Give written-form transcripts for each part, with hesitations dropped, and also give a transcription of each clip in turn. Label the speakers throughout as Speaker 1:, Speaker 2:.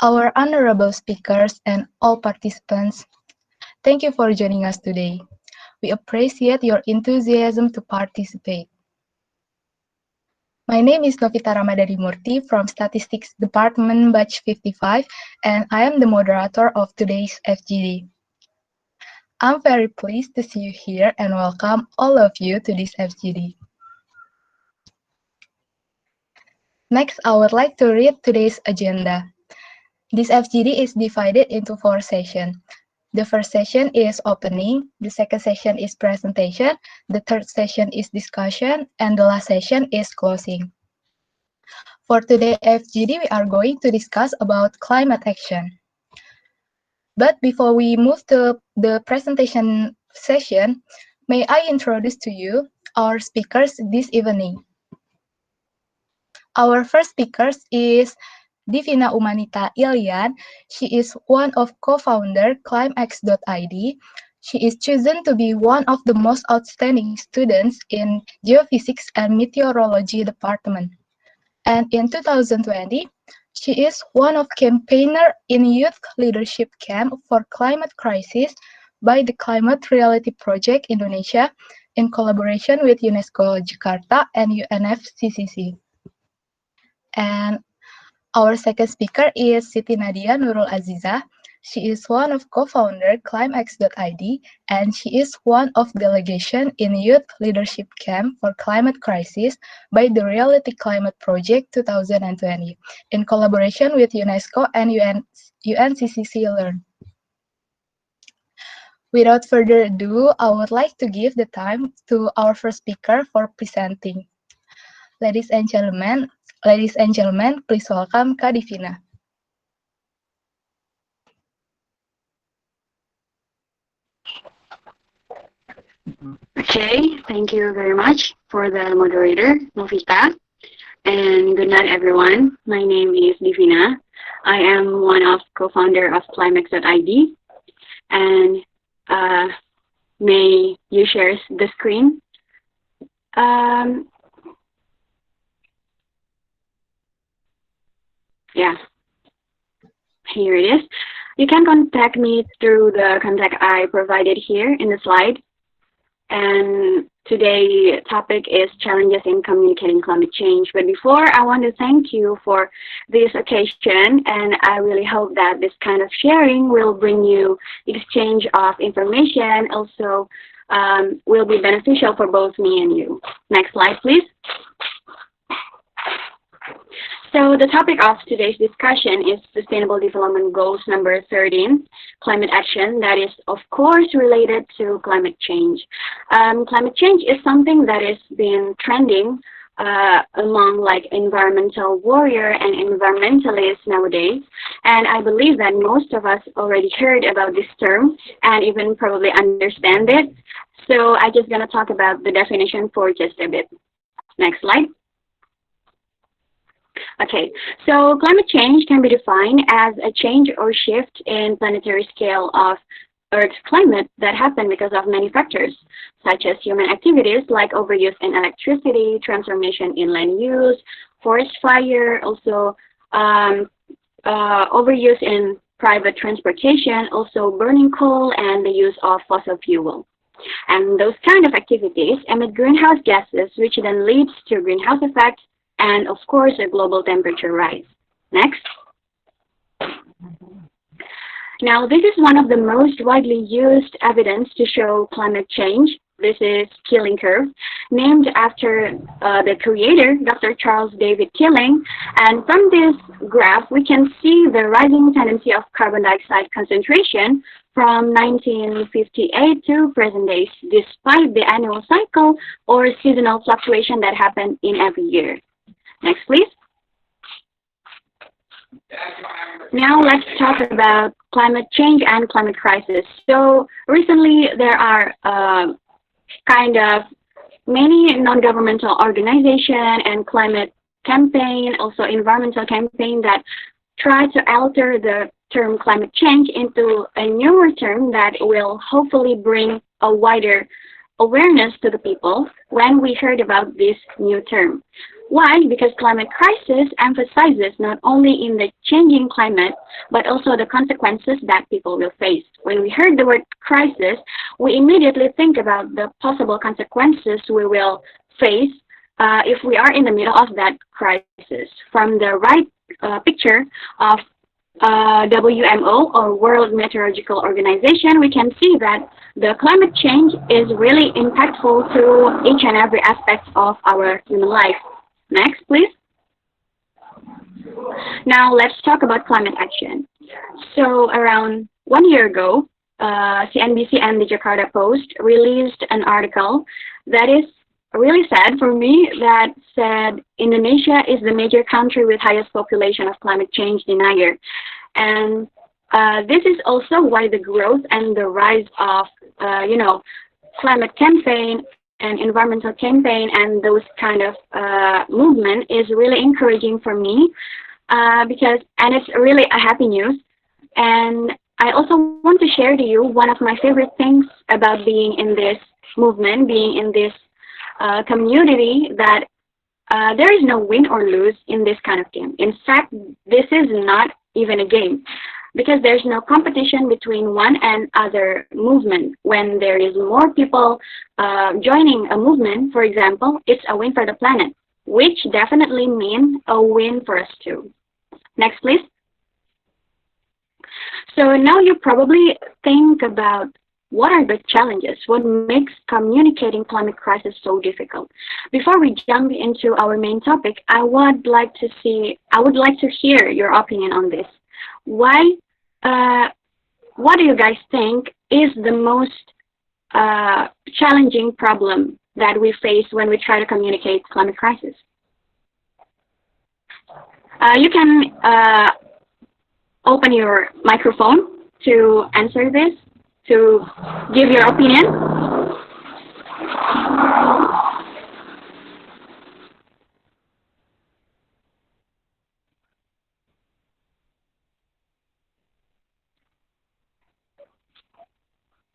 Speaker 1: Our honorable speakers and all participants, thank you for joining us today. We appreciate your enthusiasm to participate. My name is Novita Ramadhani Murthy from Statistics Department Batch 55, and I am the moderator of today's FGD. I'm very pleased to see you here and welcome all of you to this FGD. Next, I would like to read today's agenda. This FGD is divided into 4 sessions. The first session is opening, the second session is presentation, the third session is discussion, and the last session is closing. For today's FGD, we are going to discuss about climate action. But before we move to the presentation session, may I introduce to you our speakers this evening. Our first speaker is Divina Umanita Ilian. She is one of co-founder climex.id. She is chosen to be one of the most outstanding students in Geophysics and Meteorology department. And in 2020, she is one of campaigner in Youth Leadership Camp for Climate Crisis by the Climate Reality Project Indonesia in collaboration with UNESCO Jakarta and UNFCCC. And our second speaker is Siti Nadia Nurul Aziza. She is one of co-founder climex.id and she is one of delegation in Youth Leadership Camp for Climate Crisis by the Reality Climate Project 2020 in collaboration with UNESCO and UNCCC Learn. Without further ado, I would like to give the time to our first speaker for presenting. Ladies and gentlemen, please welcome Kak Divina.
Speaker 2: Okay, thank you very much for the moderator, Novita. And good night, everyone. My name is Divina. I am one of co-founder of climex.id. And may you share the screen? Yeah, here it is. You can contact me through the contact I provided here in the slide. And today's topic is challenges in communicating climate change. But before, I want to thank you for this occasion, and I really hope that this kind of sharing will bring you exchange of information, also will be beneficial for both me and you. Next slide, please. So the topic of today's discussion is Sustainable Development Goals number 13, climate action, that is of course related to climate change. Climate change is something that has been trending among like environmental warrior and environmentalists nowadays. And I believe that most of us already heard about this term and even probably understand it. So I'm just gonna talk about the definition for just a bit. Next slide. Okay, so climate change can be defined as a change or shift in planetary scale of Earth's climate that happen because of many factors, such as human activities like overuse in electricity, transformation in land use, forest fire, also overuse in private transportation, also burning coal and the use of fossil fuel. And those kind of activities emit greenhouse gases, which then leads to greenhouse effect and, of course, a global temperature rise. Next. Now, this is one of the most widely used evidence to show climate change. This is Keeling curve, named after the creator, Dr. Charles David Keeling. And from this graph, we can see the rising tendency of carbon dioxide concentration from 1958 to present days, despite the annual cycle or seasonal fluctuation that happen in every year. Next, please. Now let's talk about climate change and climate crisis. So recently there are kind of many non-governmental organizations and climate campaign, also environmental campaign that try to alter the term climate change into a newer term that will hopefully bring a wider awareness to the people when we heard about this new term. Why? Because climate crisis emphasizes not only in the changing climate, but also the consequences that people will face. When we heard the word crisis, we immediately think about the possible consequences we will face if we are in the middle of that crisis. From the right picture of WMO, or World Meteorological Organization, we can see that the climate change is really impactful to each and every aspect of our human life. Next, please. Now let's talk about climate action. So around 1 year ago, CNBC and the Jakarta Post released an article that is really sad for me, that said Indonesia is the major country with highest population of climate change denier. And this is also why the growth and the rise of, climate campaign and environmental campaign and those kind of movement is really encouraging for me, and it's really a happy news. And I also want to share to you one of my favorite things about being in this movement, being in this community, that there is no win or lose in this kind of game. In fact, this is not even a game, because there's no competition between one and other movement. When there is more people joining a movement, for example, it's a win for the planet, which definitely means a win for us too. Next, please. So now you probably think about, what are the challenges? What makes communicating climate crisis so difficult? Before we jump into our main topic, I would like to hear your opinion on this. Why? What do you guys think is the most challenging problem that we face when we try to communicate climate crisis? You can open your microphone to answer this, to give your opinion.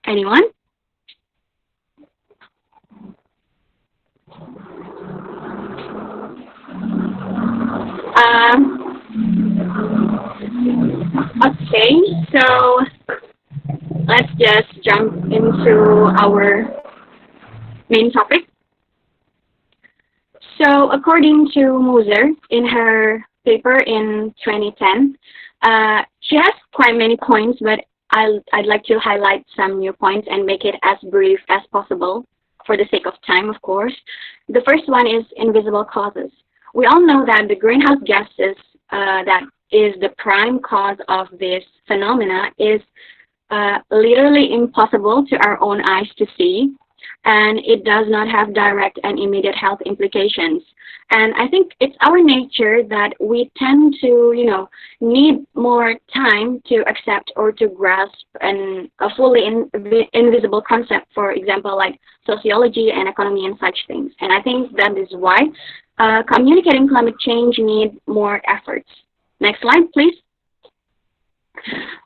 Speaker 2: Anyone? Okay, so let's just jump into our main topic. So according to Moser, in her paper in 2010, she has quite many points, but I'd like to highlight some new points and make it as brief as possible for the sake of time, of course. The first one is invisible causes. We all know that the greenhouse gases that is the prime cause of this phenomena is literally impossible to our own eyes to see, and it does not have direct and immediate health implications. And I think it's our nature that we tend to, need more time to accept or to grasp a fully invisible concept, for example, like sociology and economy and such things. And I think that is why communicating climate change needs more efforts. Next slide, please.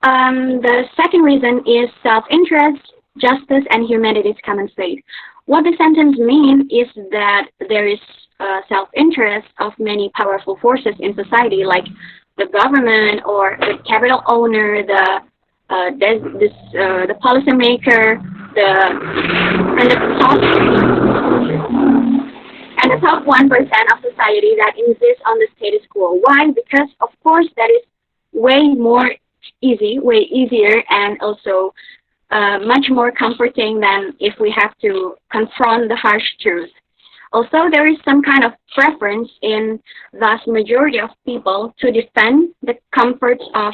Speaker 2: The second reason is self-interest, justice, and humanity's common fate. What the sentence means is that there is self-interest of many powerful forces in society, like the government or the capital owner, the policymaker, and the top 1% of society that insists on the status quo. Why? Because of course that is way easier, and also much more comforting than if we have to confront the harsh truth. Also, there is some kind of preference in vast majority of people to defend the comforts of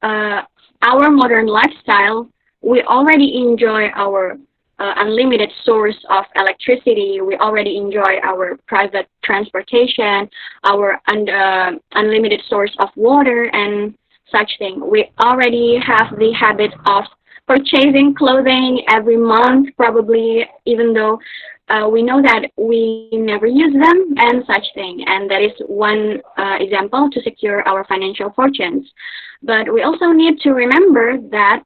Speaker 2: our modern lifestyle. We already enjoy our unlimited source of electricity. We already enjoy our private transportation, our unlimited source of water and such thing. We already have the habit of purchasing clothing every month, probably, even though we know that we never use them and such thing. And that is one example to secure our financial fortunes. But we also need to remember that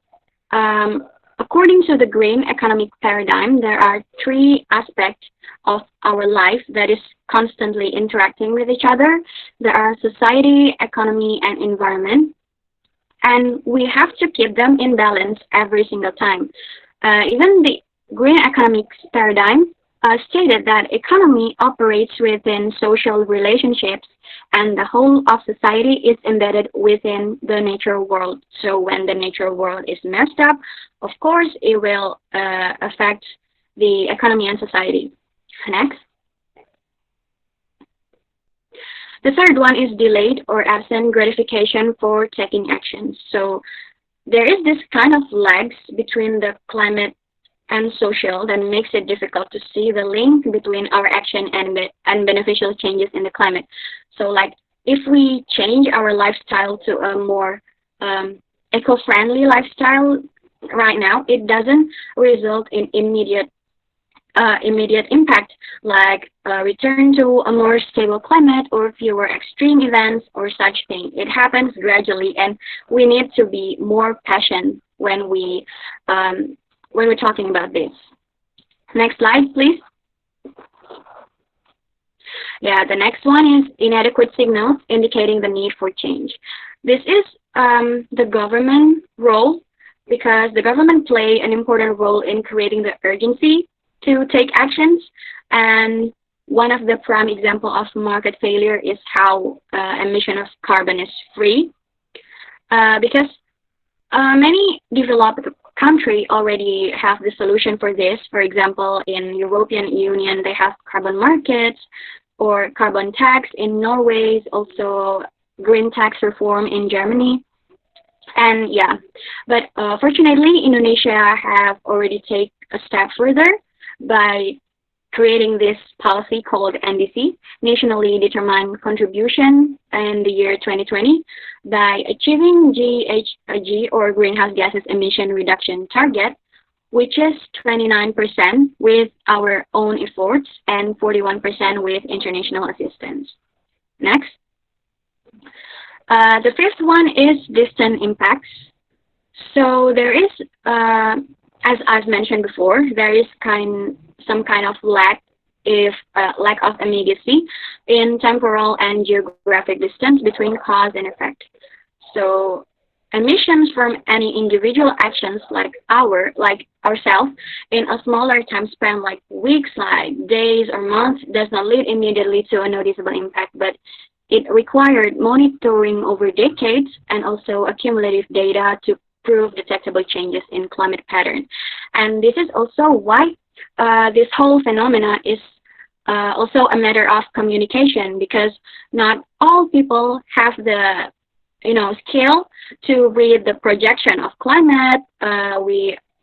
Speaker 2: According to the green economic paradigm, there are three aspects of our life that is constantly interacting with each other. There are society, economy, and environment. And we have to keep them in balance every single time. Even the green economics paradigm stated that economy operates within social relationships and the whole of society is embedded within the natural world. So when the natural world is messed up, of course, it will affect the economy and society. Next. The third one is delayed or absent gratification for taking actions. So there is this kind of lags between the climate and social that makes it difficult to see the link between our action and beneficial changes in the climate. So like if we change our lifestyle to a more eco-friendly lifestyle right now, it doesn't result in immediate impact like return to a more stable climate or fewer extreme events or such thing. It happens gradually, and we need to be more patient when we're talking about this. Next slide, please. Yeah, the next one is inadequate signals indicating the need for change. This is the government role, because the government play an important role in creating the urgency to take actions. And one of the prime example of market failure is how emission of carbon is free, because many developed countries already have the solution for this. For example, in European Union, they have carbon markets or carbon tax. In Norway, also green tax reform in Germany. And yeah, but fortunately, Indonesia have already taken a step further by creating this policy called NDC, Nationally Determined Contribution, in the year 2020 by achieving GHG or greenhouse gases emission reduction target, which is 29% with our own efforts and 41% with international assistance. Next. The fifth one is distant impacts. So there is, as I've mentioned before, there is some kind of lack of immediacy in temporal and geographic distance between cause and effect. So emissions from any individual actions like ourselves in a smaller time span like weeks, like days or months does not lead immediately to a noticeable impact, but it required monitoring over decades and also accumulative data to prove detectable changes in climate pattern. And this is also why this whole phenomena is also a matter of communication, because not all people have the skill to read the projection of climate.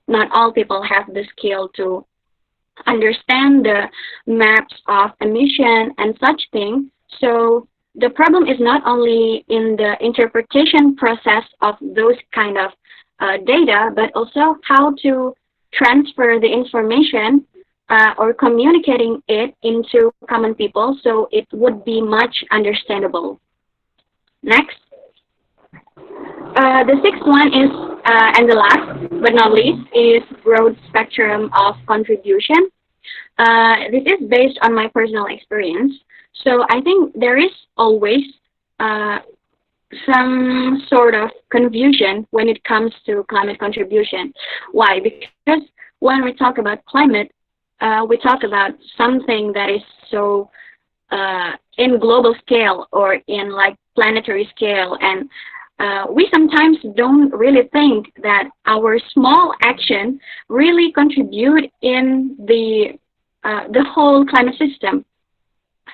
Speaker 2: Not all people have the skill to understand the maps of emission and such things. So the problem is not only in the interpretation process of those kind of data, but also how to transfer the information or communicating it into common people so it would be much understandable. Next. The sixth one is, and the last but not least, is broad spectrum of contribution. This is based on my personal experience. So I think there is always some sort of confusion when it comes to climate contribution. Why? Because when we talk about climate, we talk about something that is so in global scale or in like planetary scale, and we sometimes don't really think that our small action really contribute in the whole climate system.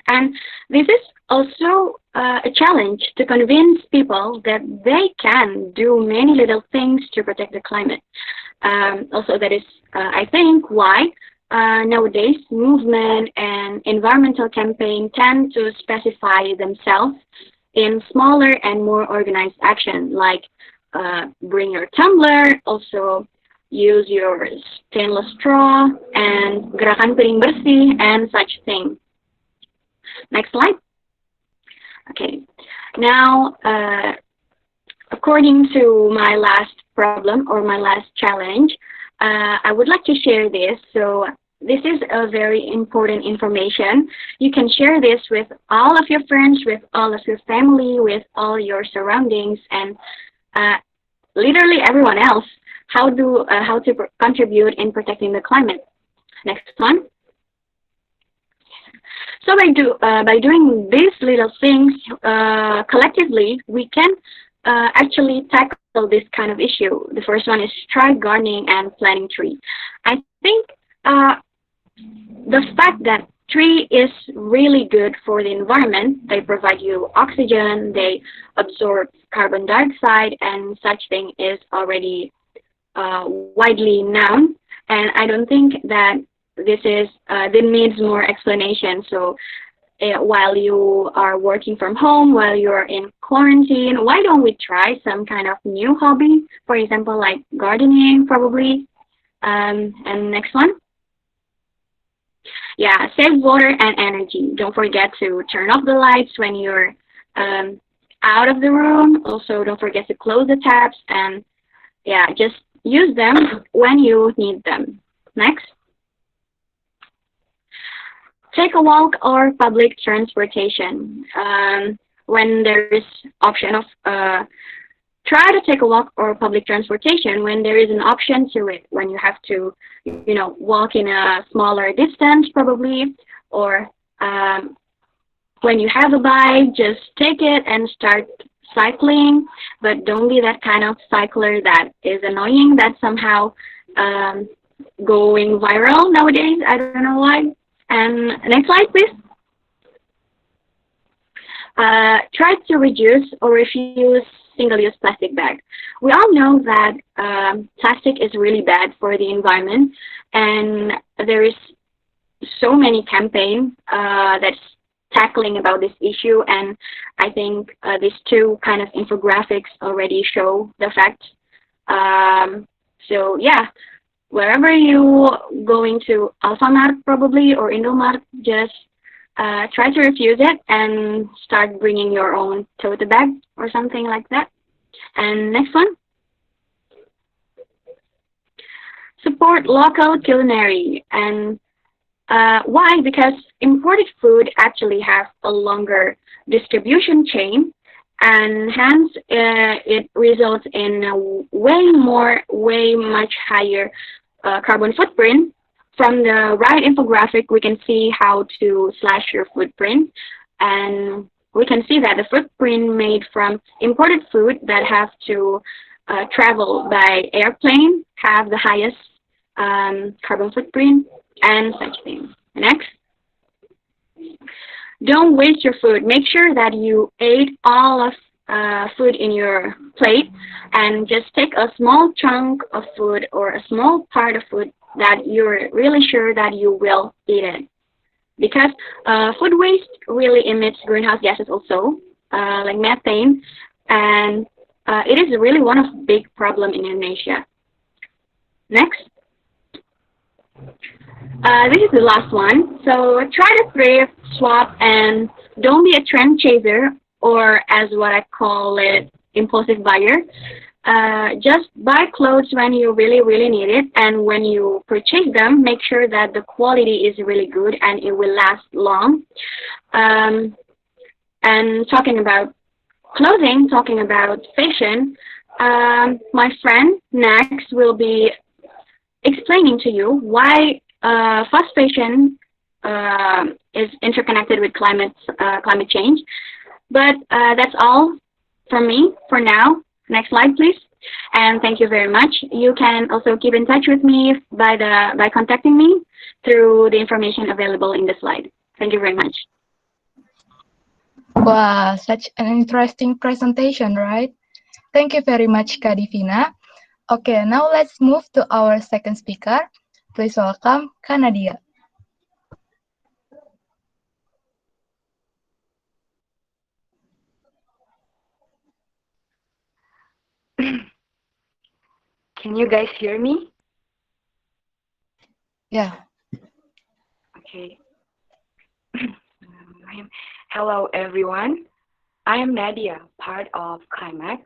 Speaker 2: And this is also a challenge to convince people that they can do many little things to protect the climate. Also, that is, I think, why nowadays movement and environmental campaigns tend to specify themselves in smaller and more organized action, like bring your tumbler, also use your stainless straw, and gerakan piring bersih, and such things. Next slide. Okay, now according to my last problem or my last challenge, I would like to share this. So this is a very important information. You can share this with all of your friends, with all of your family, with all your surroundings, and uh, literally everyone else. How to contribute in protecting the climate. Next one. So by doing these little things collectively, we can actually tackle this kind of issue. The first one is try gardening and planting trees. I think the fact that tree is really good for the environment. They provide you oxygen, they absorb carbon dioxide, and such thing is already widely known. And I don't think that this needs more explanation. So while you are working from home, while you're in quarantine, why don't we try some kind of new hobby? For example, like gardening, probably. And next one. Yeah, save water and energy. Don't forget to turn off the lights when you're out of the room. Also, don't forget to close the taps, and yeah, just use them when you need them. Next. Take a walk or public transportation. When there is option of try to take a walk or public transportation when there is an option to it. When you have to, walk in a smaller distance probably, or when you have a bike, just take it and start cycling. But don't be that kind of cycler that is annoying, that somehow going viral nowadays. I don't know why. And next slide, please. Try to reduce or refuse single-use plastic bag. We all know that plastic is really bad for the environment, and there is so many campaigns that's tackling about this issue, and I think these two kind of infographics already show the fact. So yeah, wherever you going to Alfamart probably or Indomart, just try to refuse it and start bringing your own tote bag or something like that. And next one. Support local culinary. And why? Because imported food actually have a longer distribution chain, and hence it results in a way much higher carbon footprint. From the right infographic, we can see how to slash your footprint, and we can see that the footprint made from imported food that have to travel by airplane have the highest carbon footprint and such things. Next. Don't waste your food. Make sure that you ate all of food in your plate, and just take a small chunk of food or a small part of food that you're really sure that you will eat it. Because food waste really emits greenhouse gases also, like methane, and it is really one of the big problem in Indonesia. Next. This is the last one. So try to thrift, swap, and don't be a trend chaser, or as what I call it, impulsive buyer. Just buy clothes when you really need it, and when you purchase them, make sure that the quality is really good and it will last long. And talking about clothing, talking about fashion, my friend next will be explaining to you why fast fashion is interconnected with climate change. But that's all from me for now. Next slide, please. And thank you very much. You can also keep in touch with me by contacting me through the information available in the slide. Thank you very much.
Speaker 1: Wow, such an interesting presentation, right? Thank you very much, Kak Divina. Okay, now let's move to our second speaker. Please welcome Kak Nadia.
Speaker 3: Can you guys hear me?
Speaker 1: Yeah.
Speaker 3: Okay. Hello, everyone. I am Nadia, part of Climax.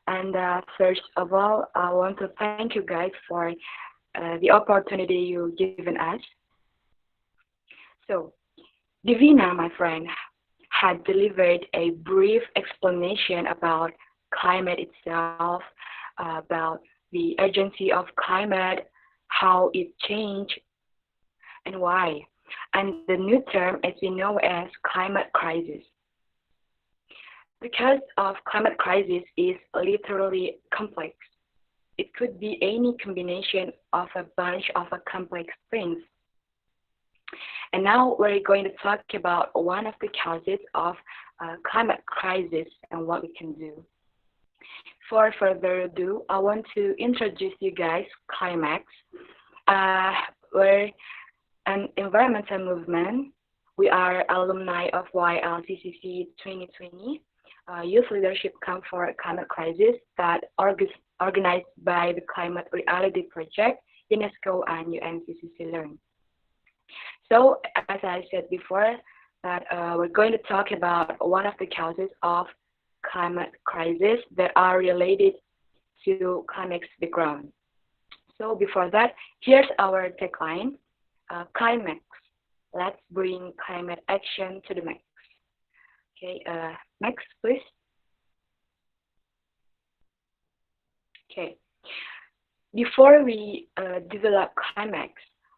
Speaker 3: And first of all, I want to thank you guys for the opportunity you've given us. So, Divina, my friend, had delivered a brief explanation about climate itself, about the urgency of climate, how it changed, and why, and the new term as we know as climate crisis. Because of climate crisis is literally complex. It could be any combination of a bunch of a complex things. And now we're going to talk about one of the causes of climate crisis and what we can do. For further ado, I want to introduce you guys Climax. We're an environmental movement. We are alumni of YLCCC 2020, Youth Leadership Camp for Climate Crisis that organized by the Climate Reality Project, UNESCO, and UNCCC Learn. So, as I said before, that we're going to talk about one of the causes of climate crisis that are related to climate's background. So before that, here's our tagline, Climax. Let's bring climate action to the max. Okay, next please. Okay, before we develop Climax,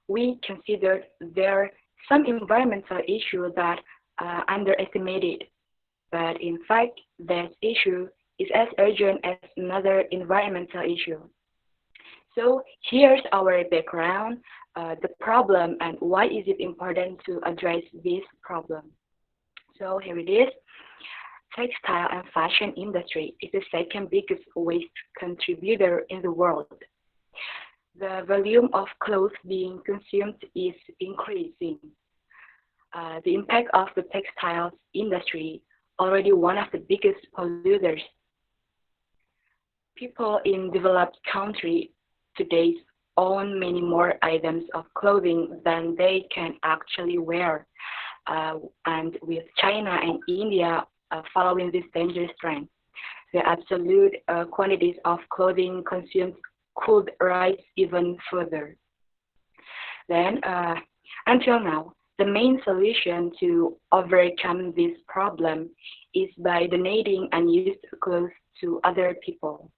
Speaker 3: we considered there are some environmental issues that are underestimated, but in fact, this issue is as urgent as another environmental issue. So here's our background, the problem, and why is it important to address this problem. So here it is. Textile and fashion industry is the second biggest waste contributor in the world. The volume of clothes being consumed is increasing. The impact of the textiles industry, already one of the biggest polluters. People in developed countries today own many more items of clothing than they can actually wear. And with China and India following this dangerous trend, the absolute quantities of clothing consumed could rise even further. Then, until now, the main solution to overcome this problem is by donating unused clothes to other people.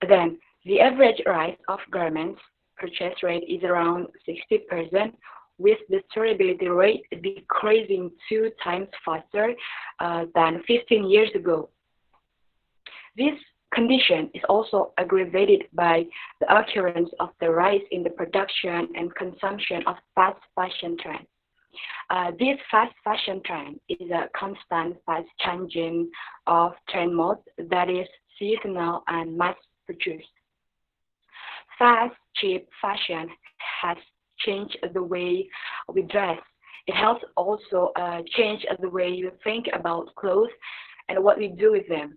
Speaker 3: Then, the average rise of garments purchase rate is around 60%, with the durability rate decreasing 2 times faster than 15 years ago. This condition is also aggravated by the occurrence of the rise in the production and consumption of fast fashion trend. This fast fashion trend is a constant fast changing of trend mode that is seasonal and mass produced. Fast, cheap fashion has changed the way we dress. It has also changed the way you think about clothes and what we do with them.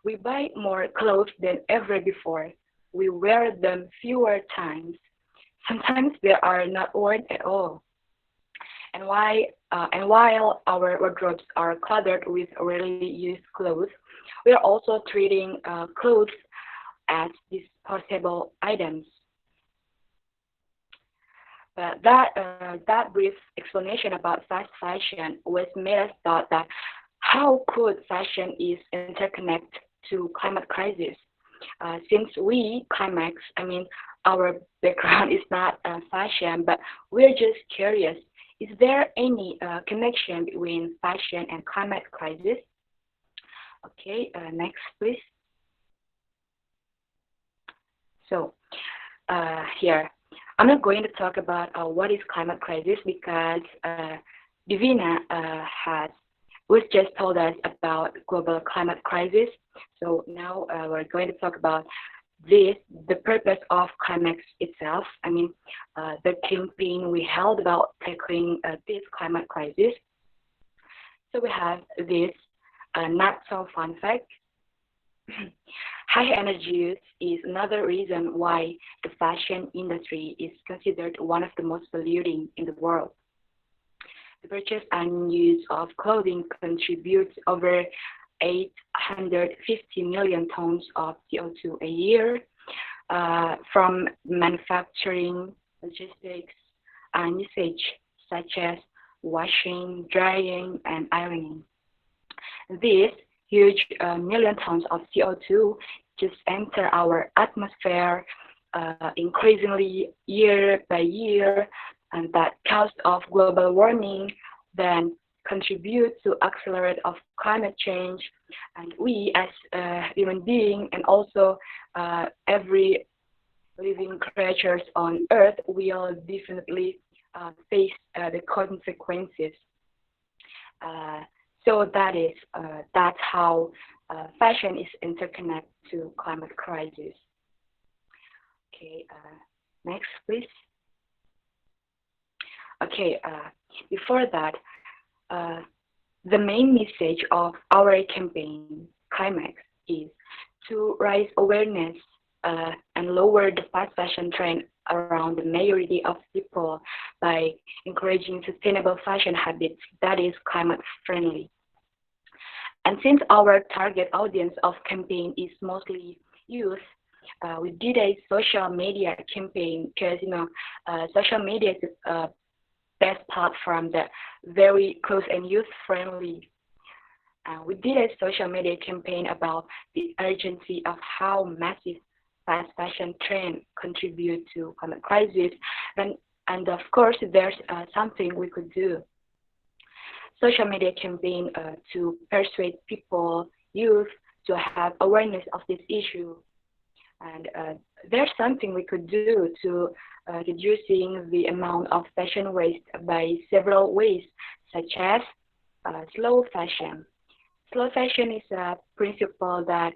Speaker 3: We buy more clothes than ever before. We wear them fewer times. Sometimes they are not worn at all. And while our wardrobes are cluttered with rarely used clothes, we are also treating clothes as disposable items. But that brief explanation about fast fashion was made us thought that how could fashion is interconnected to climate crisis? Since we, Climax, our background is not fashion, but we're just curious. Is there any connection between fashion and climate crisis? Okay, next please. So here, I'm not going to talk about what is climate crisis because Divina was just told us about global climate crisis. So now we're going to talk about the purpose of Climax itself. The campaign we held about tackling this climate crisis. So we have this not so fun fact. High energy use is another reason why the fashion industry is considered one of the most polluting in the world. The purchase and use of clothing contributes over 850 million tons of CO2 a year from manufacturing, logistics, and usage such as washing, drying, and ironing. These huge million tons of CO2 just enter our atmosphere increasingly year by year, and that cause of global warming then contribute to accelerate of climate change. And we as human being and also every living creatures on earth will definitely face the consequences. So that's how fashion is interconnected to climate crisis. Okay, next please. Okay, before that, the main message of our campaign, Climax, is to raise awareness and lower the fast fashion trend around the majority of people by encouraging sustainable fashion habits that is climate friendly. And since our target audience of campaign is mostly youth, we did a social media campaign because social media is best platform that very close and youth friendly. We did a social media campaign about the urgency of how massive fast fashion trend contribute to climate crisis, and of course there's something we could do. Social media campaign to persuade people, youth, to have awareness of this issue. And there's something we could do to reducing the amount of fashion waste by several ways, such as slow fashion. Slow fashion is a principle that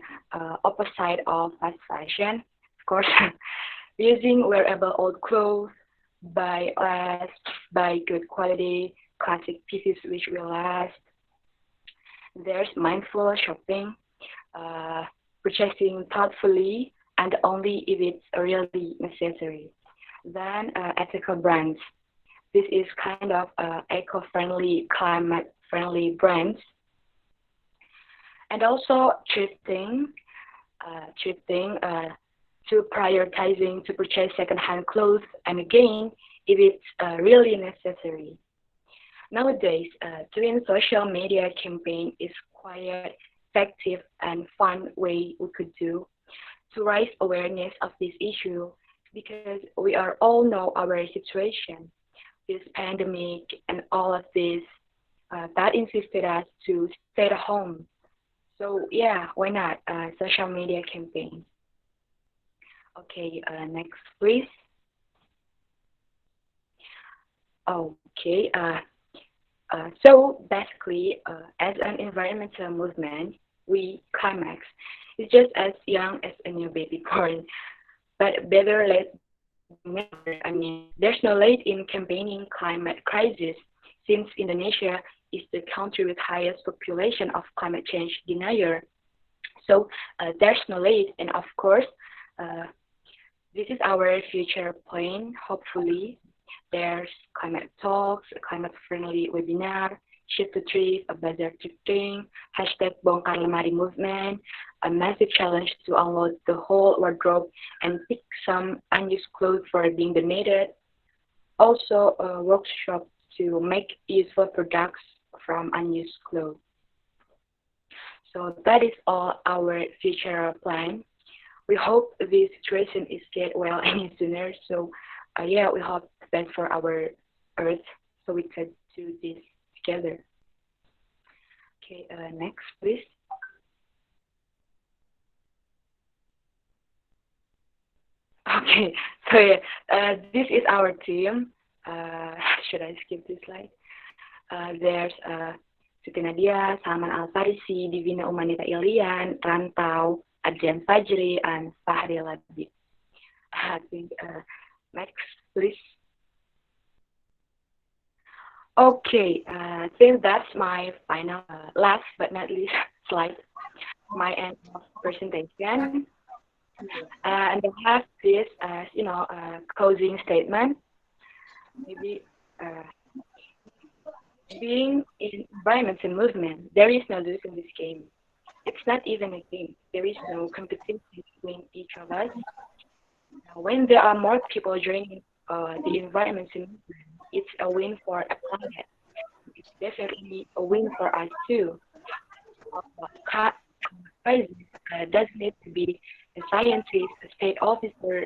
Speaker 3: opposite of fast fashion. Of course, using wearable old clothes, buy good quality classic pieces which will last. There's mindful shopping, purchasing thoughtfully and only if it's really necessary. Then ethical brands. This is kind of eco-friendly, climate-friendly brands. And also thrifting, to prioritizing to purchase second-hand clothes, and again, if it's really necessary. Nowadays, doing social media campaign is quite effective and fun way we could do to raise awareness of this issue because we are all know our situation, this pandemic and all of this that insisted us to stay at home. So yeah, why not social media campaign? Okay, next please. Okay, so basically, as an environmental movement, we Climax is just as young as a new baby born, but better late than never. I mean, there's no late in campaigning climate crisis, since Indonesia is the country with highest population of climate change denier. So there's no late, and of course, uh, this is our future plan. Hopefully, there's climate talks, a climate-friendly webinar, Shift to Trees, a bazar thrifting, hashtag Bongkar Lemari movement, a massive challenge to unload the whole wardrobe and pick some unused clothes for being donated. Also, a workshop to make useful products from unused clothes. So that is all our future plan. We hope this situation is get well any sooner. So yeah, we hope the best for our Earth, so we can do this together. Okay, next please. Okay, so yeah, this is our team. Should I skip this slide? There's Siti Nadia, Salman Al Farisi, Divina Umanita Ilian, Rantau, Adrian Fajri, and Fahri Labib. I think next, please. Okay, I think that's my final, last but not least slide, my end of presentation. And I have this as, closing statement. Maybe being in environmental movement, there is no lose in this game. It's not even a game. There is no competition between each of us. When there are more people joining the environmental movement, it's a win for a planet. It's definitely a win for us too. Uh, Crisis doesn't need to be a scientist, a state officer,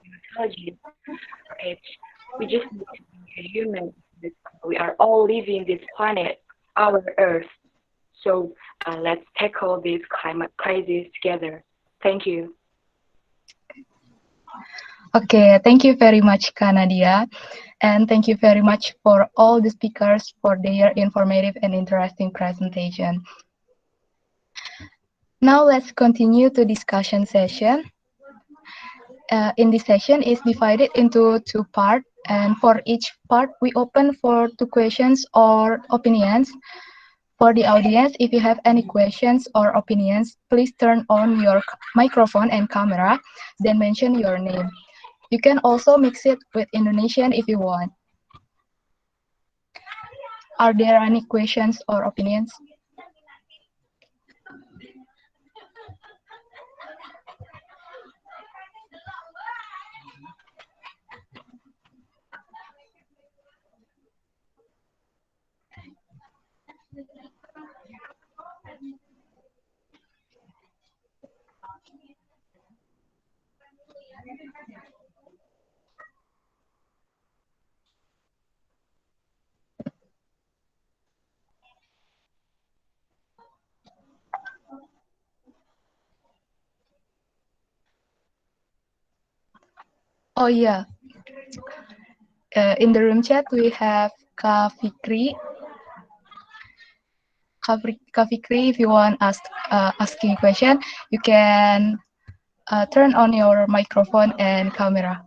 Speaker 3: intelligence, or age. We just need to be a human. We are all living this planet, our Earth. So let's tackle this climate crisis together. Thank you.
Speaker 1: Okay, thank you very much, Kanadia. And thank you very much for all the speakers for their informative and interesting presentation. Now let's continue to discussion session. In this session is divided into two parts, and for each part we open for two questions or opinions. For the audience, if you have any questions or opinions, please turn on your microphone and camera, then mention your name. You can also mix it with Indonesian if you want. Are there any questions or opinions? Oh yeah, in the room chat we have Kak Fikri. Kak Fikri, if you want asking question, you can turn on your microphone and camera.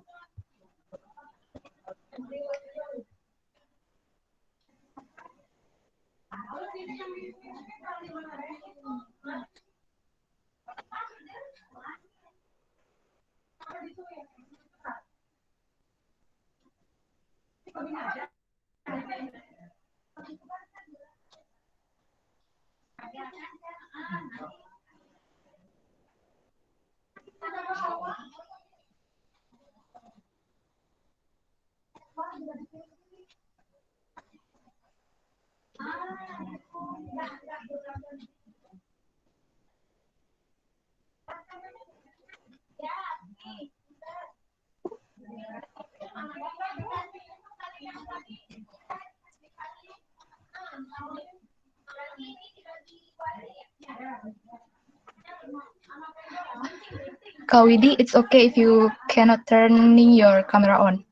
Speaker 1: Kak Widi, it's okay if you cannot turning your camera on.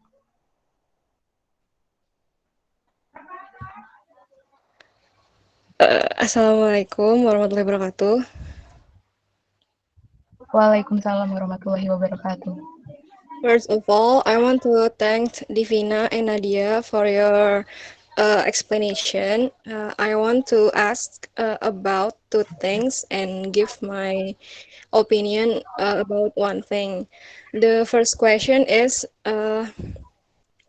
Speaker 4: Assalamualaikum warahmatullahi wabarakatuh.
Speaker 1: Waalaikumsalam warahmatullahi wabarakatuh.
Speaker 4: First of all, I want to thank Divina and Nadia for your explanation. I want to ask about two things and give my opinion about one thing. The first question is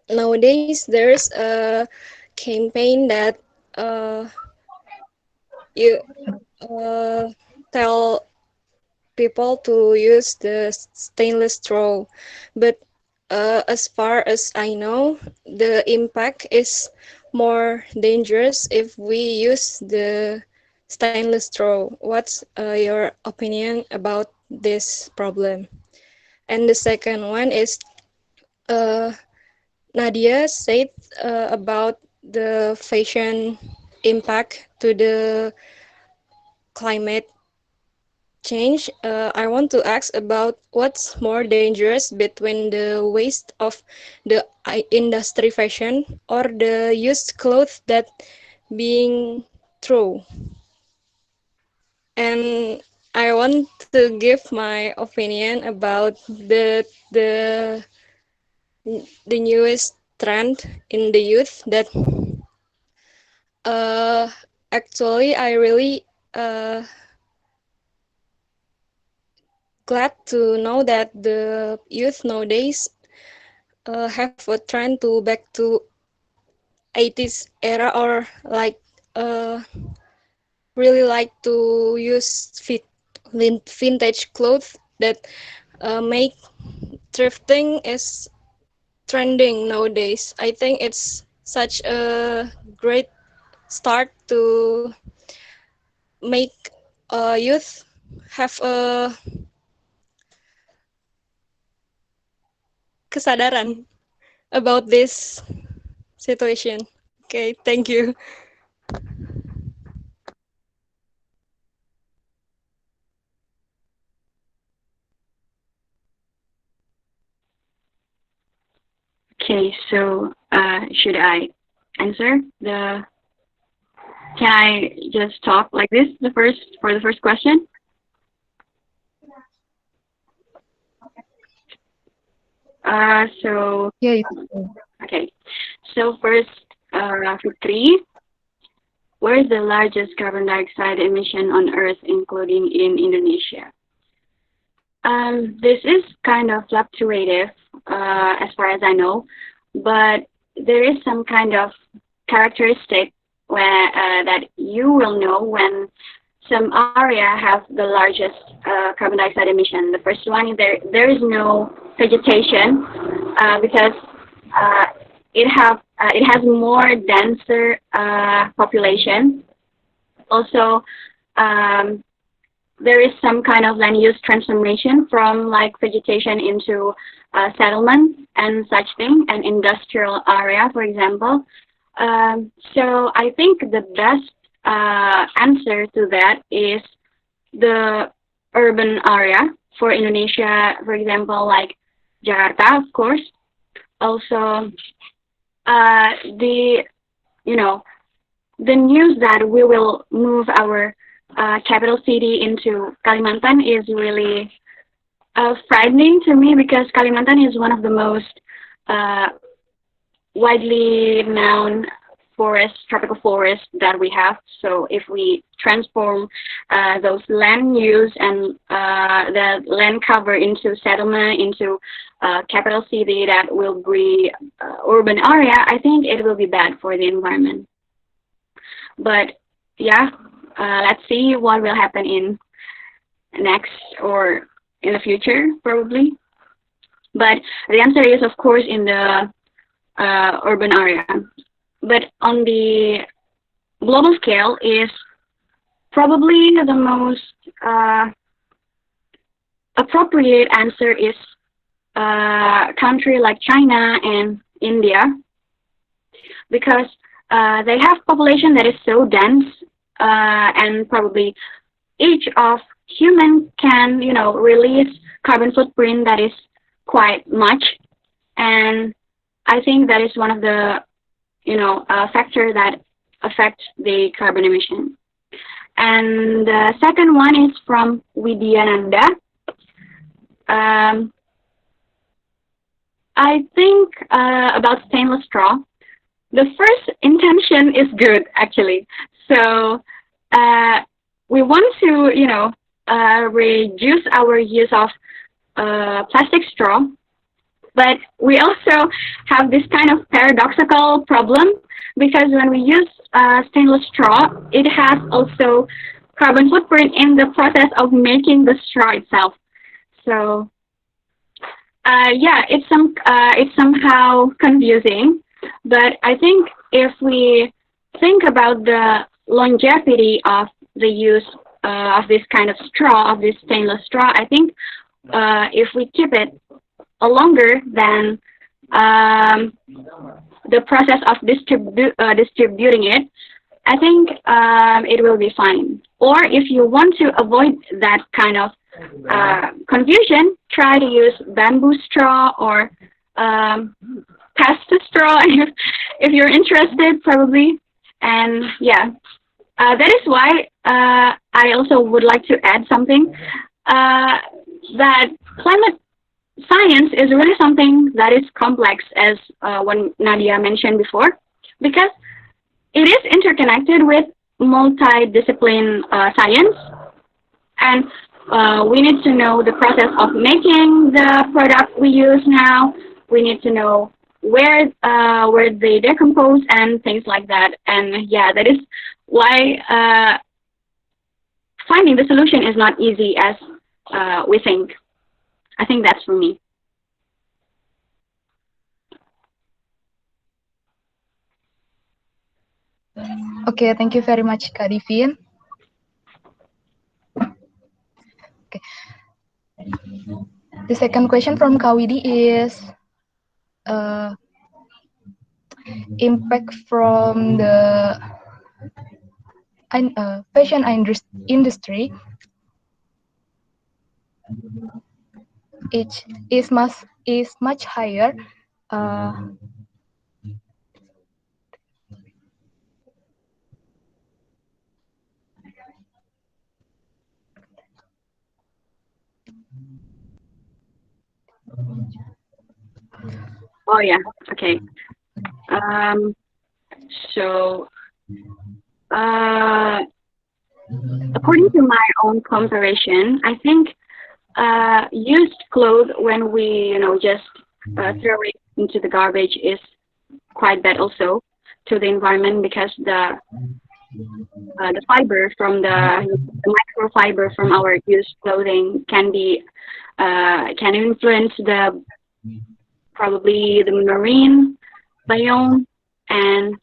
Speaker 4: nowadays there's a campaign that uh, you tell people to use the stainless straw, but as far as I know, the impact is more dangerous if we use the stainless straw. What's your opinion about this problem? And the second one is uh, Nadia said about the fashion impact to the climate change. I want to ask about what's more dangerous between the waste of the industry fashion or the used clothes that being thrown. And I want to give my opinion about the newest trend in the youth that uh actually I really glad to know that the youth nowadays have a trend to back to 80s era or like uh, really like to use vintage clothes that make thrifting is trending nowadays. I think it's such a great start to make youth have a kesadaran about this situation. Okay, thank you.
Speaker 2: Okay, so should I answer the? Can I just talk like this for the first question? So
Speaker 1: Yeah, it's
Speaker 2: okay. So first, Fitri, where is the largest carbon dioxide emission on Earth, including in Indonesia? This is kind of fluctuative, as far as I know, but there is some kind of characteristic where that you will know when some area have the largest carbon dioxide emission. The first one is there is no vegetation because uh, it has more denser population. Also, um, there is some kind of land use transformation from like vegetation into settlement and such thing, and industrial area, for example. So I think the best answer to that is the urban area for Indonesia, for example, like Jakarta, of course. Also, the you know the news that we will move our capital city into Kalimantan is really frightening to me because Kalimantan is one of the most uh, widely known tropical forests that we have. So if we transform those land use and the land cover into settlement, into capital city that will be urban area, I think it will be bad for the environment. But yeah, let's see what will happen in next or in the future, probably. But the answer is, of course, in the urban area. But on the global scale, is probably the most appropriate answer is country like China and India, because they have population that is so dense, and probably each of human can, release carbon footprint that is quite much. And I think that is one of the, factor that affect the carbon emission. And the second one is from Widyananda. I think about stainless straw. The first intention is good, actually. So we want to, reduce our use of plastic straw, but we also have this kind of paradoxical problem because when we use stainless straw, it has also carbon footprint in the process of making the straw itself. So yeah, it's somehow confusing, but I think if we think about the longevity of the use of this kind of straw, of this stainless straw, I think if we keep it longer than the process of distributing it, I think it will be fine. Or if you want to avoid that kind of confusion, try to use bamboo straw or pasta straw if you're interested, probably. And yeah, that is why I also would like to add something, that climate science is really something that is complex, as what Nadia mentioned before, because it is interconnected with multidiscipline science, and we need to know the process of making the product we use now. We need to know where they decompose and things like that. And yeah, that is why think the solution is not easy as we think. I think that's for me.
Speaker 1: Okay, thank you very much, Kak Divin. Okay. The second question from Kawidi is impact from the fashion industry. It is much higher.
Speaker 2: Oh yeah, okay. So according to my own comparison, I think used clothes when we just throw it into the garbage is quite bad also to the environment, because the fiber from the microfiber from our used clothing can influence the probably the marine biome and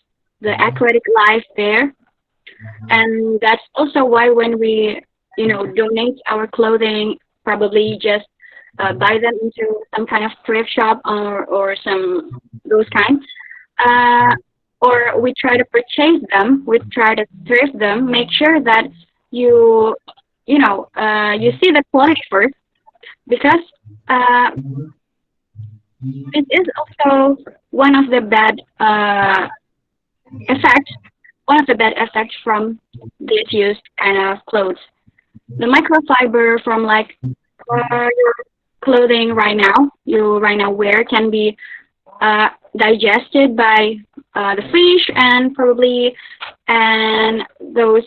Speaker 2: the aquatic life there. And that's also why when we donate our clothing, probably just buy them into some kind of thrift shop or some those kinds, or we try to purchase them, we try to thrift them, make sure that you see the quality first, because it is also one of the bad effects from these used kind of clothes. The microfiber from like your clothing you right now wear, can be digested by the fish and probably and those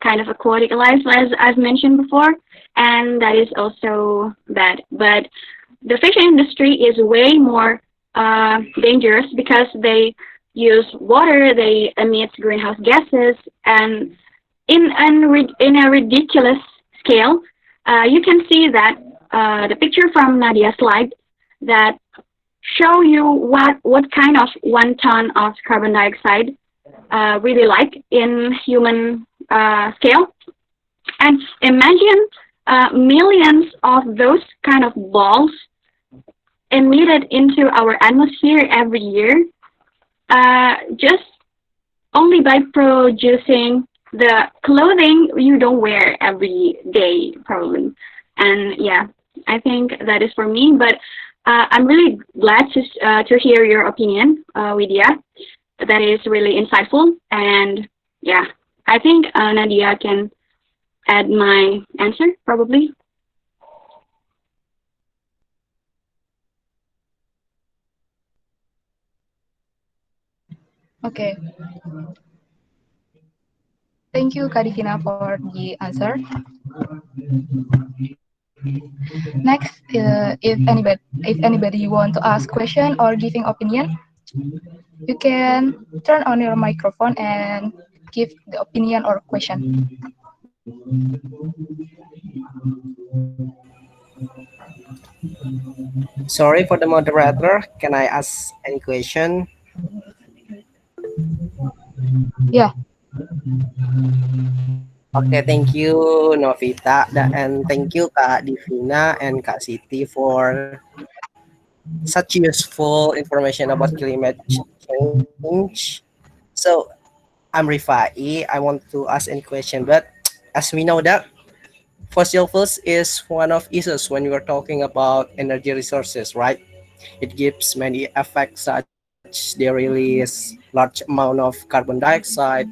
Speaker 2: kind of aquatic life, as I've mentioned before, and that is also bad. But the fashion industry is way more dangerous, because they use water, they emit greenhouse gases, and in a ridiculous scale. You can see that the picture from Nadia's slide that show you what kind of 1 ton of carbon dioxide really like in human scale. And imagine millions of those kind of balls emitted into our atmosphere every year, just only by producing the clothing you don't wear every day, probably. And yeah, I think that is for me. But I'm really glad to hear your opinion, Widya. That is really insightful. And yeah, I think Nadia can add my answer, probably.
Speaker 1: Okay. Thank you, Kak Divina, for the answer. Next, if anybody want to ask question or giving opinion, you can turn on your microphone and give the opinion or question.
Speaker 5: Sorry for the moderator. Can I ask any question?
Speaker 1: Yeah.
Speaker 5: Okay, thank you Novita and thank you Kak Divina and Kak Siti for such useful information about climate change. So I'm Rifai. I want to ask any question, but as we know that fossil fuels is one of issues when we are talking about energy resources, right? It gives many effects such they release large amount of carbon dioxide,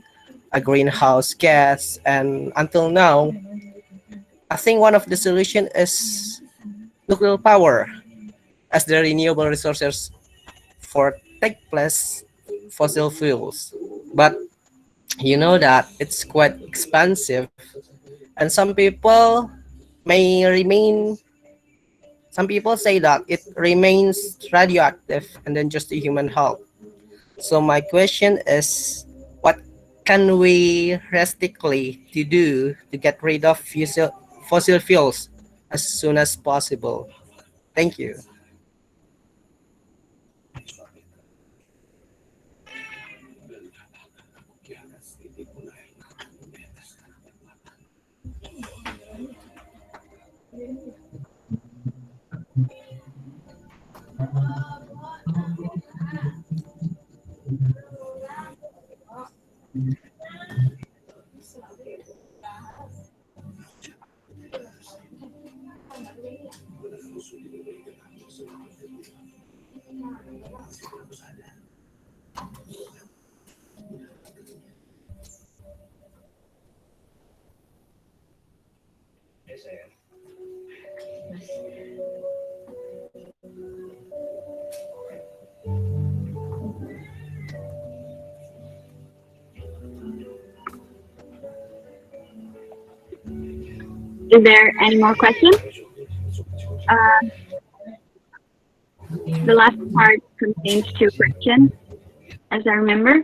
Speaker 5: a greenhouse gas, and until now, I think one of the solution is nuclear power as the renewable resources for take place fossil fuels. But you know that it's quite expensive, and some people say that it remains radioactive and then just to human health. So my question is, what can we realistically to do to get rid of fossil fuels as soon as possible? Thank you.
Speaker 2: Is there any more questions? Uh, the last part contains two questions, as I remember.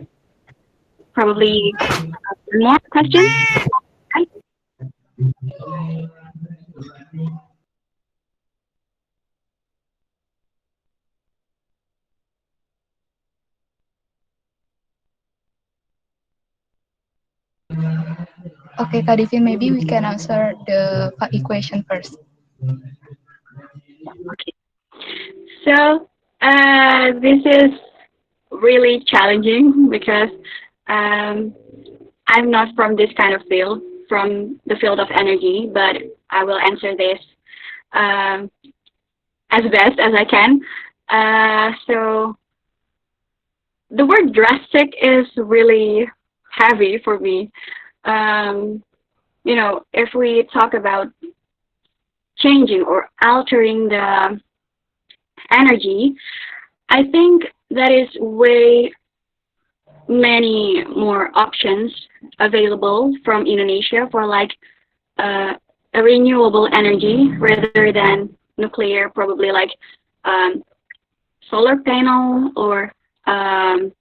Speaker 2: Probably one more question. Right?
Speaker 1: Okay, Kak Divin, maybe we can answer the equation first.
Speaker 2: Okay. So this is really challenging because um, I'm not from this kind of field, from the field of energy, but I will answer this um, as best as I can. So the word drastic is really heavy for me. Um, if we talk about changing or altering the energy, I think that is way many more options available from Indonesia for like a renewable energy rather than nuclear, probably like um, solar panel or um,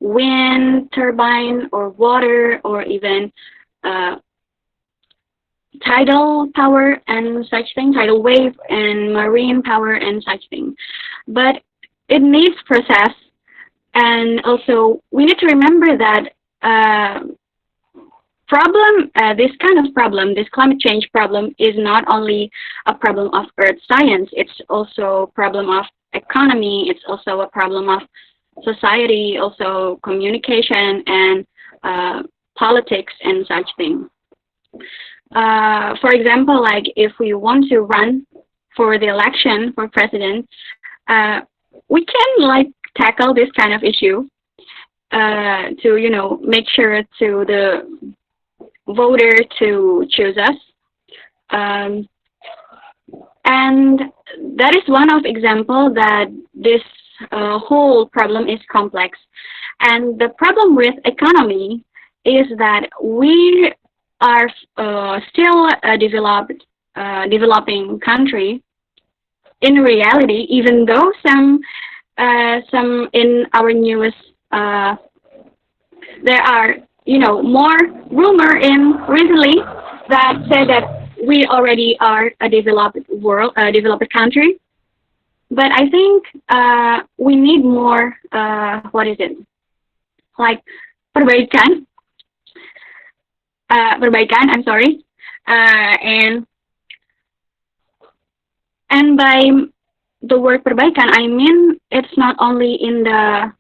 Speaker 2: wind turbine or water or even uh, tidal power and such thing, tidal wave and marine power and such thing. But it needs process, and also we need to remember that this kind of problem, this climate change problem, is not only a problem of earth science. It's also a problem of economy. It's also a problem of society, also communication and politics and such things. For example, like if we want to run for the election for president, we can like tackle this kind of issue to make sure to the voter to choose us. Um, and that is one of example that this whole problem is complex. And the problem with economy is that we are still a developing country in reality, even though some in our news there are more rumor in recently that say that we already are a developed country. But I think we need more like perbaikan, I'm sorry, and by the word perbaikan, I mean it's not only in the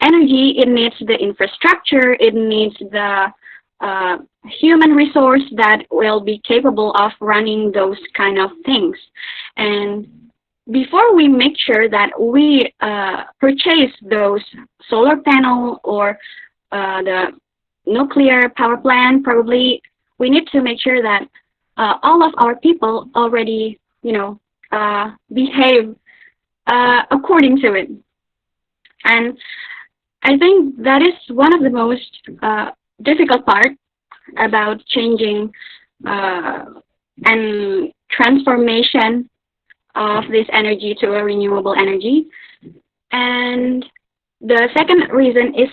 Speaker 2: energy, it needs the infrastructure, it needs the human resource that will be capable of running those kind of things. And before we make sure that we purchase those solar panel or the nuclear power plant, probably we need to make sure that all of our people already, behave according to it. And I think that is one of the most difficult part about changing and transformation of this energy to a renewable energy. And the second reason is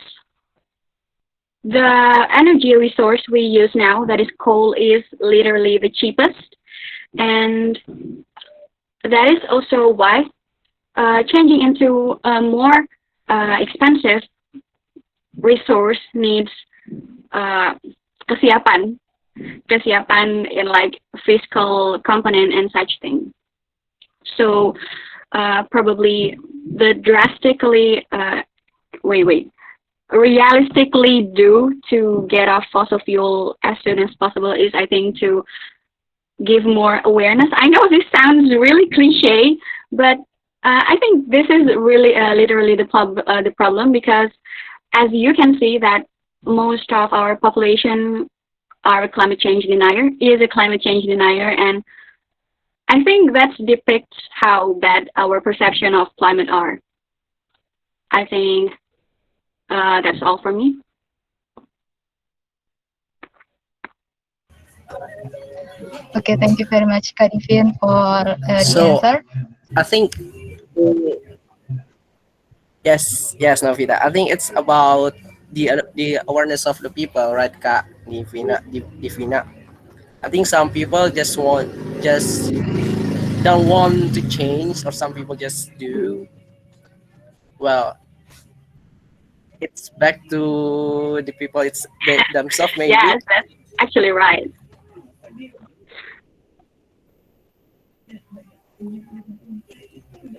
Speaker 2: the energy resource we use now, that is coal, is literally the cheapest, and that is also why changing into a more expensive resource needs uh, kesiapan, kesiapan in like fiscal component and such thing. So probably the drastically realistically do to get off fossil fuel as soon as possible is, I think, to give more awareness. I know this sounds really cliche, but I think this is really literally the problem, because as you can see that most of our population are a climate change denier, is a climate change denier, and I think that depicts how bad our perception of climate are. I think that's all for me.
Speaker 1: Okay, thank you very much, Kak Divin, for the
Speaker 5: So
Speaker 1: answer.
Speaker 5: I think yes, Novita. I think it's about the awareness of the people, right, Kak Divina? I think some people just don't want to change, or some people just do. Well, it's back to the people. It's themselves, maybe.
Speaker 2: Yes, that's actually right.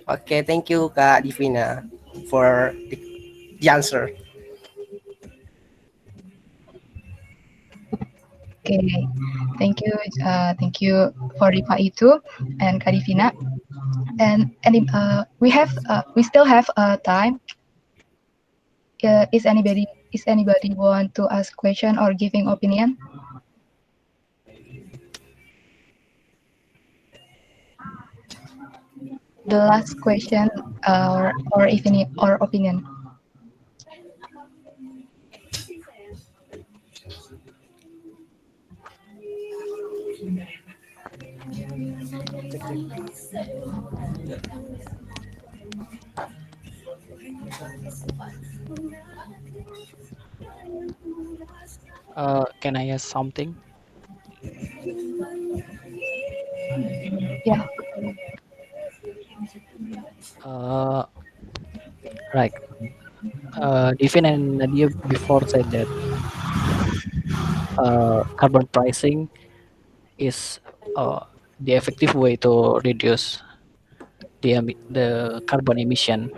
Speaker 5: Okay, thank you, Kak Divina, for the answer.
Speaker 1: Okay, thank you for Rifa itu and Kak Divina. And we still have time. Is anybody want to ask question or giving opinion? The last question or opinion.
Speaker 6: Can I ask something?
Speaker 1: Yeah.
Speaker 6: Uh, right. Divin and Nadia before said that carbon pricing is the effective way to reduce the carbon emission.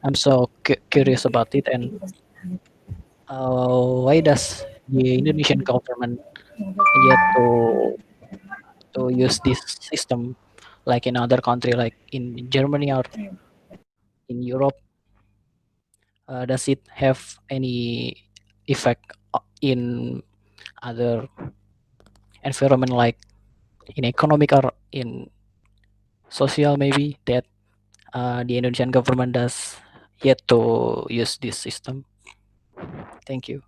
Speaker 6: I'm so curious about it, and why does the Indonesian government yet to use this system like in other country, like in Germany or in Europe? Does it have any effect in other environment, like in economic or in social, maybe, that the Indonesian government does yet to use this system? Thank you.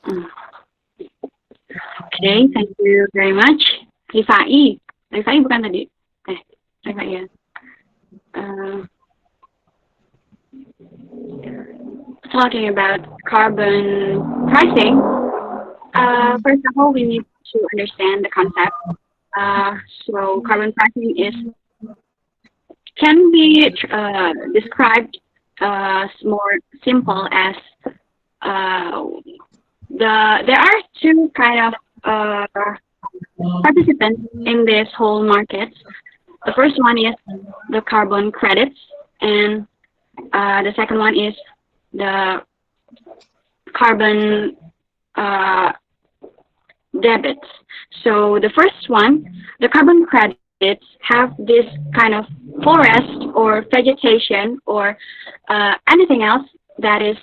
Speaker 2: Mm. Okay, thank you very much. Rifai. Rifai bukan tadi? Rifai ya. Uh, Talking about carbon pricing, first of all, we need to understand the concept. So carbon pricing can be described more simple as there are two kind of participants in this whole market. The first one is the carbon credits, and the second one is the carbon debits. So the first one, the carbon credits have this kind of forest or vegetation or anything else that is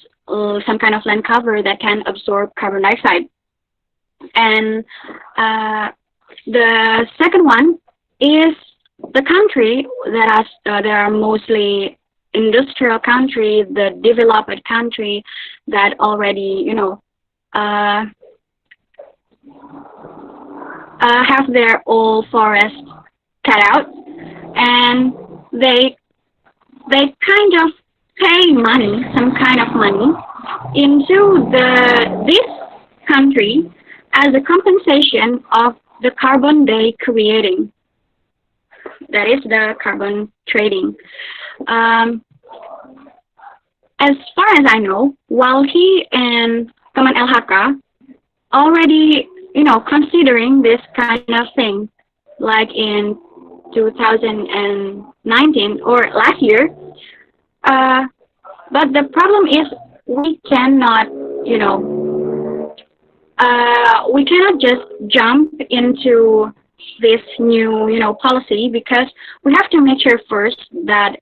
Speaker 2: some kind of land cover that can absorb carbon dioxide. And the second one is the country that are mostly industrial country, the developed country that already, have their old forest cut out, and they kind of pay money, some kind of money, into this country as a compensation of the carbon they creating. That is the carbon trading. Um, as far as I know, while he and Kemen LHK already, considering this kind of thing, like in 2019 or last year, but the problem is we cannot, we cannot just jump into this new, policy, because we have to make sure first that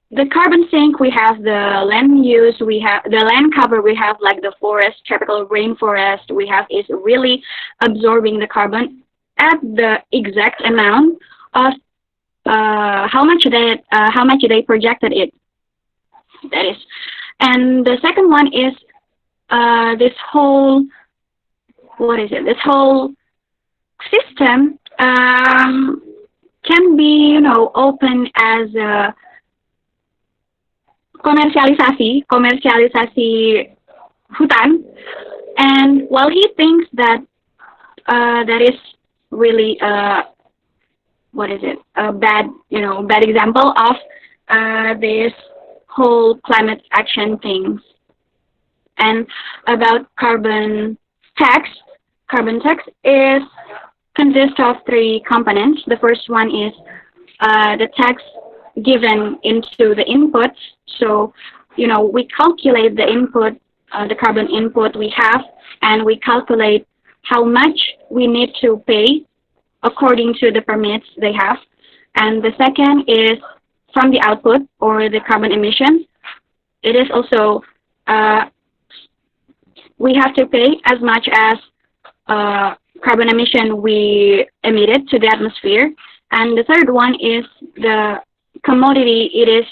Speaker 2: the carbon sink we have, the land use we have, the land cover we have, like the forest, tropical rainforest we have, is really absorbing the carbon at the exact amount of how much they projected it. That is, and the second one is this whole, this whole system can be, open as a komersialisasi hutan. And while he thinks that that is really a bad example of this whole climate action things. And about carbon tax is consists of three components. The first one is the tax given into the inputs. So, we calculate the input, the carbon input we have, and we calculate how much we need to pay according to the permits they have. And the second is from the output, or the carbon emission. It is also, we have to pay as much as carbon emission we emitted to the atmosphere. And the third one is the commodity it is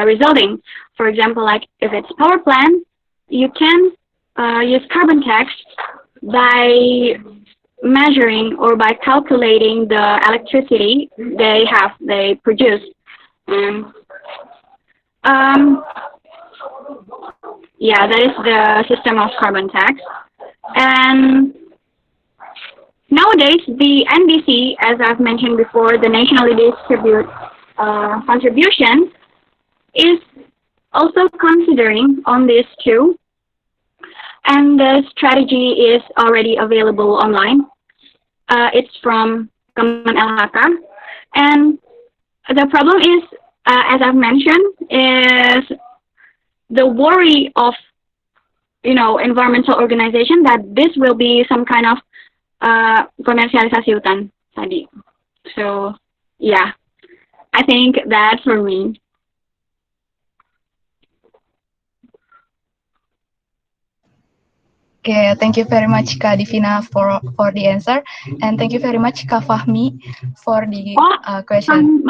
Speaker 2: resulting. For example, like if it's power plant, you can use carbon tax by measuring or by calculating the electricity they produce. Yeah, that is the system of carbon tax. And nowadays, the NDC, as I've mentioned before, the nationally distributed contribution, is also considering on this too. And the strategy is already available online. It's from Kemen LHK. And the problem is, as I've mentioned, is the worry of, environmental organization that this will be some kind of komersialisasi hutan tadi. So, yeah, I think that's for me.
Speaker 1: Okay, thank you very much, Kak Divina, for the answer, and thank you very much, Kak Fahmi, for the question.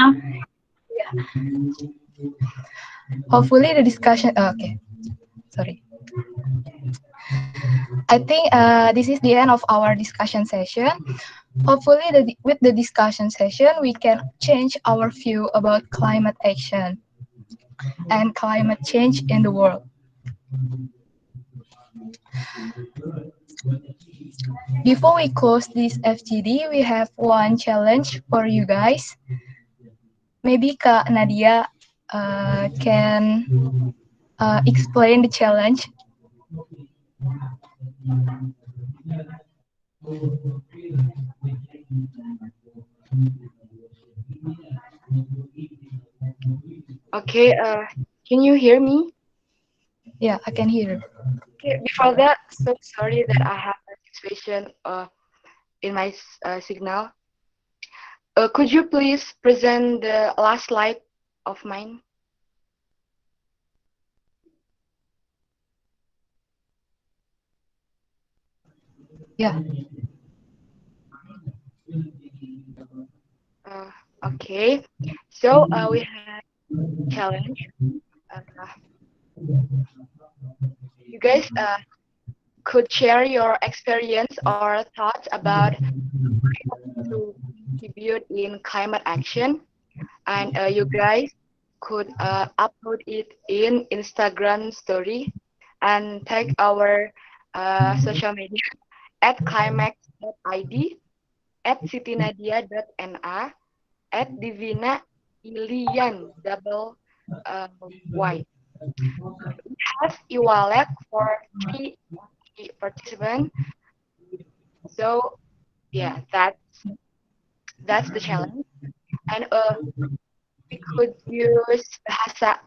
Speaker 1: Yeah. Hopefully the discussion. Okay, sorry. I think this is the end of our discussion session. Hopefully, with the discussion session, we can change our view about climate action and climate change in the world. Before we close this FGD, we have one challenge for you guys. Maybe Kak Nadia can explain the challenge.
Speaker 3: Okay, can you hear me?
Speaker 1: Yeah, I can hear.
Speaker 3: Okay, before that, so sorry that I have a situation in my signal. Could you please present the last slide of mine?
Speaker 1: Yeah.
Speaker 3: Okay, so we have challenge. You guys could share your experience or thoughts about to contribute in climate action, and you guys could upload it in Instagram story and tag our social media at climax.id, at sitinadia.na, at Divina Ilian double Y. We have e-wallet for 3 participants. So yeah, that's the challenge. And we could use bahasa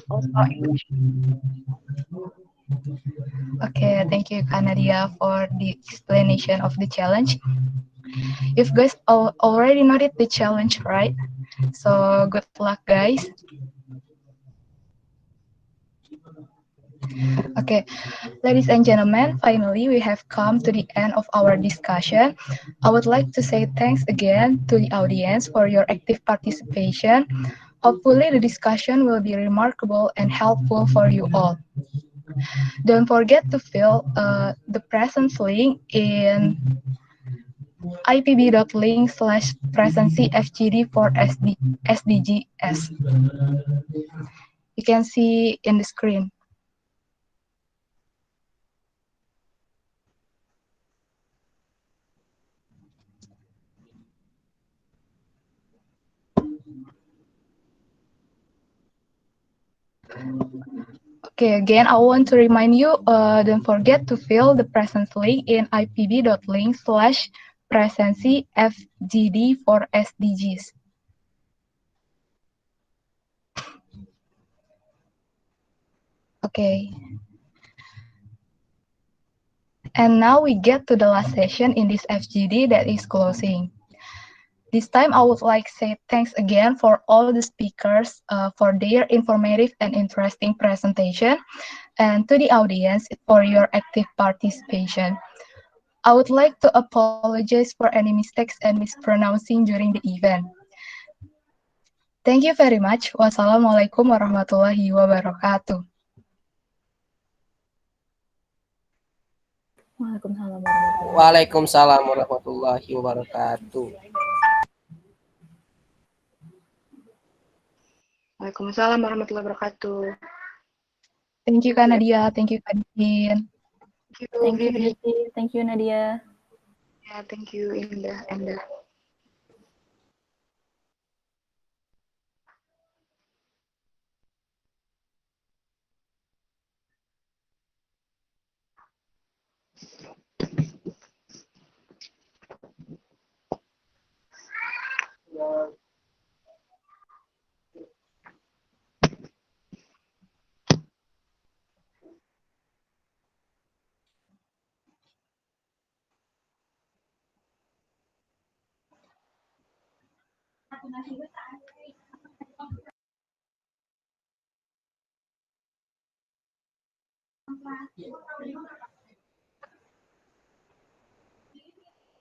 Speaker 3: also English.
Speaker 1: Okay, thank you, Kanadia, for the explanation of the challenge. If guys already noted the challenge, right? So good luck, guys. Okay, ladies and gentlemen, finally we have come to the end of our discussion. I would like to say thanks again to the audience for your active participation. Hopefully the discussion will be remarkable and helpful for you all. Don't forget to fill the presence link in ipb.link/presencyfgd for SDGs. You can see in the screen. Okay, again, I want to remind you, don't forget to fill the presence link in ipb.link/presencyfgd for SDGs. Okay. And now we get to the last session in this FGD, that is closing. This time, I would like to say thanks again for all the speakers for their informative and interesting presentation, and to the audience for your active participation. I would like to apologize for any mistakes and mispronouncing during the event. Thank you very much. Wassalamualaikum warahmatullahi wabarakatuh.
Speaker 5: Waalaikumsalam warahmatullahi wabarakatuh.
Speaker 3: Waalaikumsalam warahmatullahi wabarakatuh.
Speaker 1: Thank you, Kak Nadia. Thank you, Kak Didin.
Speaker 2: Thank you, Vivi. Thank you, Nadia.
Speaker 3: Yeah, thank you, Indah.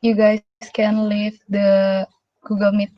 Speaker 1: You guys can leave the Google Meet.